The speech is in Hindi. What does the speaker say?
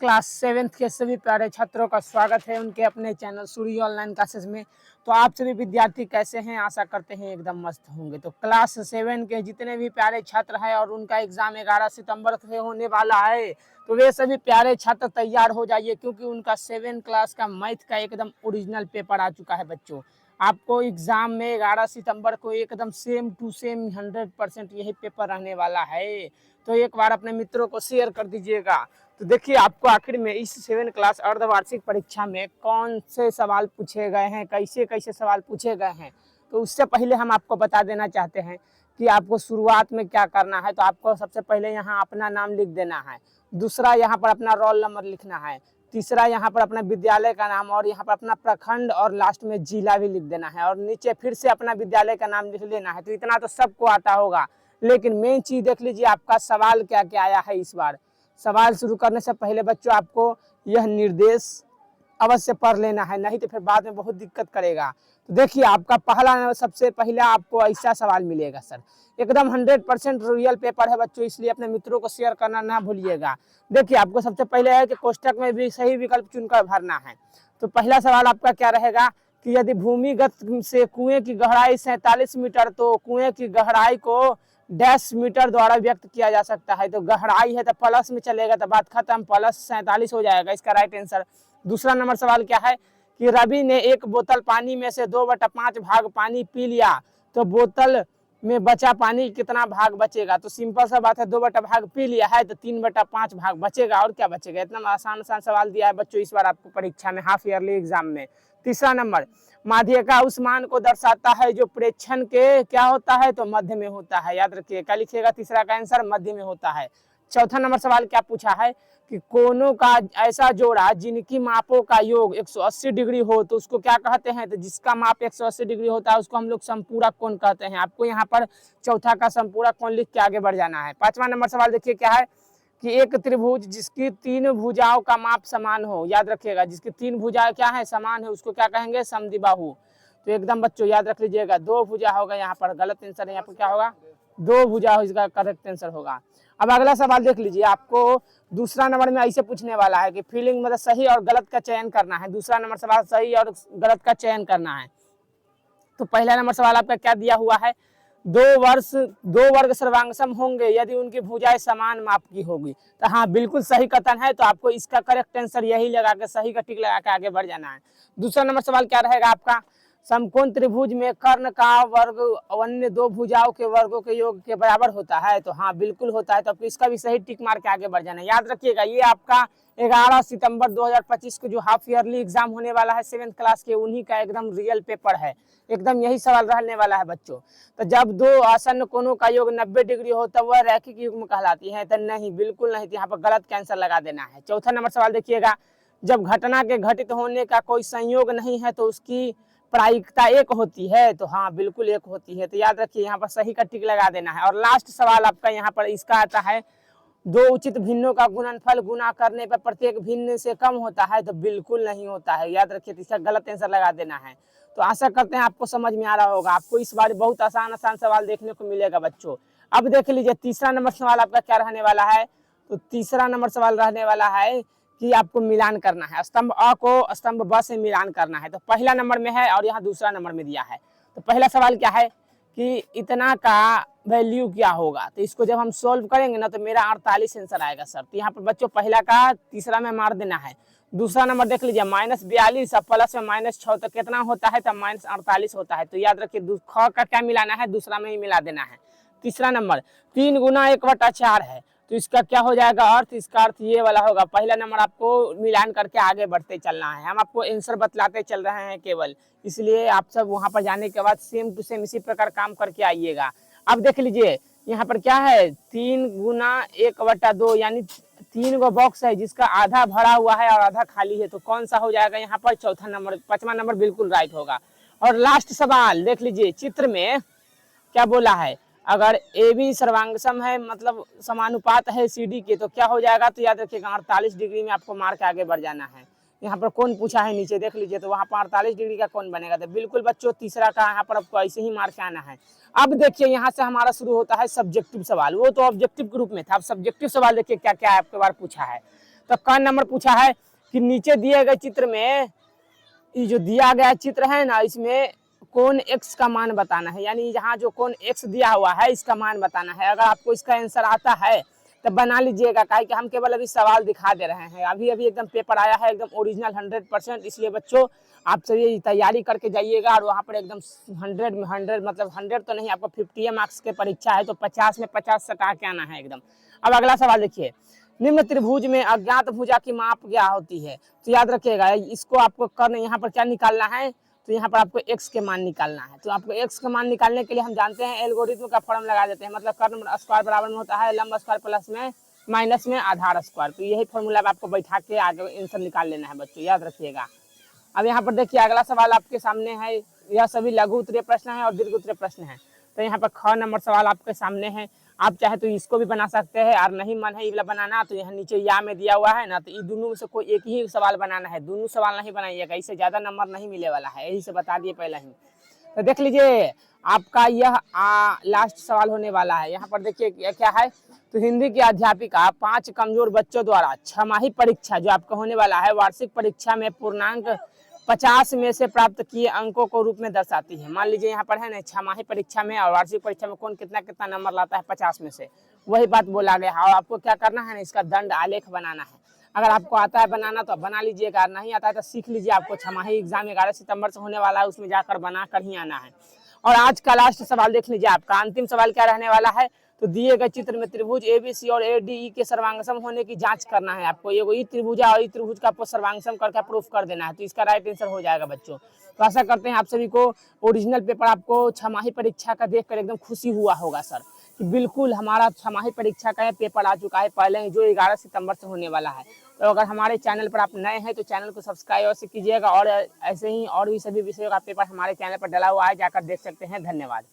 क्लास 7th के सभी प्यारे छात्रों का स्वागत है उनके अपने चैनल सूर्य ऑनलाइन क्लासेस में। तो आप सभी विद्यार्थी कैसे हैं? आशा करते हैं एकदम मस्त होंगे। तो क्लास 7 के जितने भी प्यारे छात्र हैं और उनका एग्जाम 11 सितंबर से होने वाला है, तो वे सभी प्यारे छात्र तैयार हो जाइए, क्योंकि उनका 7 क्लास का मैथ का एकदम ओरिजिनल पेपर आ चुका है बच्चों। आपको एग्जाम में 11 सितंबर को एकदम सेम टू सेम 100% यही पेपर रहने वाला है। तो एक बार अपने मित्रों को शेयर कर दीजिएगा। तो देखिए, आपको आखिर में इस 7 क्लास अर्धवार्षिक परीक्षा में कौन से सवाल पूछे गए हैं, कैसे कैसे सवाल पूछे गए हैं, तो उससे पहले हम आपको बता देना चाहते हैं कि आपको शुरुआत में क्या करना है। तो आपको सबसे पहले यहाँ अपना नाम लिख देना है, दूसरा यहाँ पर अपना रोल नंबर लिखना है, तीसरा यहाँ पर अपना विद्यालय का नाम और यहाँ पर अपना प्रखंड और लास्ट में जिला भी लिख देना है, और नीचे फिर से अपना विद्यालय का नाम लिख लेना है। तो इतना तो सबको आता होगा, लेकिन मेन चीज देख लीजिए आपका सवाल क्या क्या आया है इस बार। सवाल शुरू करने से पहले बच्चों आपको यह निर्देश अवश्य पढ़ लेना है, नहीं तो फिर बाद में बहुत दिक्कत करेगा। तो देखिए, आपका पहला सबसे पहला आपको ऐसा सवाल मिलेगा सर, एकदम 100% रियल पेपर है बच्चों, इसलिए अपने मित्रों को शेयर करना ना भूलिएगा। देखिए, आपको सबसे पहले है कि कोष्टक में भी सही विकल्प चुनकर भरना है। तो पहला सवाल आपका क्या रहेगा कि यदि भूमिगत से कुएं की गहराई 47 मीटर, तो कुएं की गहराई को डैश मीटर द्वारा व्यक्त किया जा सकता है। तो गहराई है तो प्लस में चलेगा, तो बात खत्म, प्लस 47 हो जाएगा इसका राइट आंसर। दूसरा नंबर सवाल क्या है कि रवि ने एक बोतल पानी में से 2/5 भाग पानी पी लिया, तो बोतल में बचा पानी कितना भाग बचेगा? तो सिंपल सा बात है, 2/भाग पी लिया है तो 3/5 भाग बचेगा, और क्या बचेगा। इतना आसान आसान सवाल दिया है बच्चों इस बार आपको परीक्षा में, हाफ ईयरली एग्जाम में। तीसरा नंबर, माध्यिका उस मान को दर्शाता है जो प्रेक्षण के क्या होता है, तो मध्य में होता है। याद रखिए, क्या लिखिएगा तीसरा का आंसर, मध्य में होता है। चौथा नंबर सवाल क्या पूछा है कि कोनों का ऐसा जोड़ा जिनकी मापों का योग 180 डिग्री हो, तो उसको क्या कहते हैं? तो जिसका माप 180 डिग्री होता है उसको हम लोग समपूरक कोण कहते हैं। आपको यहाँ पर चौथा का समपूरक कोण लिख के आगे बढ़ जाना है। पांचवा नंबर सवाल देखिए क्या है कि एक त्रिभुज जिसकी 3 भुजाओं का माप समान हो, याद रखिएगा, जिसकी 3 भुजाएं क्या है, समान है, उसको क्या कहेंगे, समद्विबाहु। तो एकदम बच्चों याद रख लीजिएगा, 2 भुजा होगा, यहाँ पर गलत आंसर है, यहाँ पर क्या होगा, 2 भुजा इसका करेक्ट आंसर होगा। अब अगला सवाल देख लीजिए, आपको दूसरा नंबर में ऐसे पूछने वाला है कि फीलिंग मतलब सही और गलत का चयन करना है। दूसरा नंबर सवाल सही और गलत का चयन करना है। तो पहला नंबर सवाल आपका क्या दिया हुआ है, दो वर्ग सर्वांगसम होंगे यदि उनकी भुजाएं समान माप की होगी। तो हाँ, बिल्कुल सही कथन है, तो आपको इसका करेक्ट आंसर यही लगा के, सही का टिक लगा के आगे बढ़ जाना है। दूसरा नंबर सवाल क्या रहेगा आपका, समकोण त्रिभुज में कर्ण का वर्ग अन्य 2 भुजाओं के वर्गों के योग के बराबर होता है। तो हाँ, बिल्कुल होता है, तो आपको इसका भी सही टिक मार के आगे बढ़ जाना है। याद रखिएगा, ये आपका 11 सितंबर 2025 को जो हाफ ईयरली एग्जाम होने वाला है 7th क्लास के, उन्हीं का एकदम रियल पेपर है। एकदम यही सवाल रहने वाला है बच्चों। तो जब 2 आसन्न कोणों का योग 90 डिग्री हो तब वह रैखिक युग्म कहलाती है। तो नहीं, बिल्कुल नहीं, तो यहाँ पर गलत कैंसर लगा देना है। चौथा नंबर सवाल देखिएगा, जब घटना के घटित होने का कोई संयोग नहीं है तो उसकी प्रायिकता 1 होती है। तो हाँ, बिल्कुल 1 होती है, तो याद रखिए यहाँ पर सही का टिक लगा देना है। और लास्ट सवाल आपका यहाँ पर इसका आता है, 2 उचित भिन्नों का गुणनफल गुना करने पर प्रत्येक भिन्न से कम होता है। तो बिल्कुल नहीं होता है, याद रखिए, तो इसका गलत आंसर लगा देना है। तो आशा करते हैं आपको समझ में आ रहा होगा। आपको इस बार बहुत आसान आसान सवाल देखने को मिलेगा बच्चों। अब देख लीजिए, तीसरा नंबर सवाल आपका क्या रहने वाला है। तो तीसरा नंबर सवाल रहने वाला है कि आपको मिलान करना है, स्तंभ अ को स्तंभ ब से मिलान करना है। तो पहला नंबर में है और यहाँ दूसरा नंबर में दिया है। तो पहला सवाल क्या है कि इतना का वैल्यू क्या होगा। तो इसको जब हम सोल्व करेंगे ना, तो मेरा 48 आंसर आएगा सर। तो यहाँ पर बच्चों पहला का तीसरा में मार देना है। दूसरा नंबर देख लीजिए, -42 प्लस में -6, तो कितना होता है, तो -48 होता है। तो याद रखिए, ख का क्या मिलाना है, दूसरा में ही मिला देना है। तीसरा नंबर 3 गुना 1/4 है, तो इसका क्या हो जाएगा अर्थ, इसका अर्थ ये वाला होगा। पहला नंबर आपको मिलान करके आगे बढ़ते चलना है, हम आपको आंसर बतलाते चल रहे हैं केवल, इसलिए आप सब वहां पर जाने के बाद सेम टू सेम इसी प्रकार काम करके आइएगा। अब देख लीजिए, यहाँ पर क्या है, 3 गुना 1/2, यानी 3 गो बॉक्स है जिसका आधा भरा हुआ है और आधा खाली है। तो कौन सा हो जाएगा यहाँ पर, चौथा नंबर, पांचवा नंबर बिल्कुल राइट होगा। और लास्ट सवाल देख लीजिए, चित्र में क्या बोला है, अगर ए बी सर्वांगसम है, मतलब समानुपात है सी डी के, तो क्या हो जाएगा, तो याद रखिएगा 48 डिग्री में आपको मार के आगे बढ़ जाना है। यहाँ पर कौन पूछा है नीचे देख लीजिए, तो वहाँ पर 48 डिग्री का कौन बनेगा। तो बिल्कुल बच्चों तीसरा का यहाँ पर आपको ऐसे ही मार के आना है। अब देखिए, यहाँ से हमारा शुरू होता है सब्जेक्टिव सवाल, वो तो ऑब्जेक्टिव के रूप में था। अब सब्जेक्टिव सवाल देखिए क्या क्या आपके बार पूछा है। तो क नंबर पूछा है कि नीचे दिए गए चित्र में ये जो दिया गया चित्र है ना, इसमें कोण x का मान बताना है, यानी यहाँ जो कोण x दिया हुआ है इसका मान बताना है। अगर आपको इसका आंसर आता है तो बना लीजिएगा, काहे कि हम केवल अभी सवाल दिखा दे रहे हैं। अभी अभी एकदम पेपर आया है, एकदम ओरिजिनल 100%, इसलिए बच्चों आप सभी तैयारी करके जाइएगा और वहाँ पर एकदम 100 में 100 मतलब 100 तो नहीं, आपको 50 मार्क्स की परीक्षा है तो 50 में 50 सटा के आना है एकदम। अब अगला सवाल देखिए, निम्न त्रिभुज में अज्ञात भुजा की माप क्या होती है? तो याद रखिएगा इसको आपको करना, यहाँ पर क्या निकालना है, तो यहाँ पर आपको x के मान निकालना है। तो आपको x का मान निकालने के लिए हम जानते हैं एल्गोरिथम का फॉर्म लगा देते हैं, मतलब कर्ण स्क्वायर बराबर में होता है लंब स्क्वायर प्लस में माइनस में आधार स्क्वायर। तो यही फॉर्मूला आपको बैठा के आगे आंसर निकाल लेना है बच्चों, याद रखिएगा। अब यहाँ पर देखिए अगला सवाल आपके सामने है, यह सभी लघु उत्तरीय प्रश्न है और दीर्घ उत्तरीय प्रश्न है। तो यहाँ पर ख नंबर सवाल आपके सामने है, आप चाहे तो इसको भी बना सकते हैं और नहीं मन है ये वाला बनाना तो यहाँ नीचे या में दिया हुआ है ना, तो ये दोनों में से कोई एक ही सवाल बनाना है, दोनों सवाल नहीं बनाइएगा, इससे ज्यादा नंबर नहीं मिले वाला है, यही से बता दिए पहले ही। तो देख लीजिए आपका यह लास्ट सवाल होने वाला है। यहाँ पर देखिए क्या है, तो हिंदी की अध्यापिका 5 कमजोर बच्चों द्वारा छमाही परीक्षा जो आपका होने वाला है वार्षिक परीक्षा में पूर्णांक 50 में से प्राप्त किए अंकों को रूप में दर्शाती है। मान लीजिए यहाँ पर है ना छमाही परीक्षा में और वार्षिक परीक्षा में कौन कितना कितना नंबर लाता है 50 में से, वही बात बोला गया है। और आपको क्या करना है ना, इसका दंड आलेख बनाना है। अगर आपको आता है बनाना तो बना लीजिएगा, नहीं आता है तो सीख लीजिए। आपको छमाही एग्जाम 11 सितंबर से होने वाला है, उसमें जाकर बना कर ही आना है। और आज का लास्ट सवाल देख लीजिए, आपका अंतिम सवाल क्या रहने वाला है, तो दिए गए चित्र में त्रिभुज एबीसी और एडीई के सर्वांगसम होने की जांच करना है आपको। ये त्रिभुज और ई त्रिभुज का आपको सर्वांगसम करके प्रूफ कर देना है, तो इसका राइट आंसर हो जाएगा बच्चों। तो आशा करते हैं आप सभी को ओरिजिनल पेपर आपको छमाही परीक्षा का देखकर एकदम खुशी हुआ होगा सर, कि बिल्कुल हमारा छमाही परीक्षा का पेपर आ चुका है पहले, जो 11 सितंबर से होने वाला है। तो अगर हमारे चैनल पर आप नए हैं तो चैनल को सब्सक्राइब अवश्य कीजिएगा, और ऐसे ही और भी सभी विषयों का पेपर हमारे चैनल पर डला हुआ है, जाकर देख सकते हैं। धन्यवाद।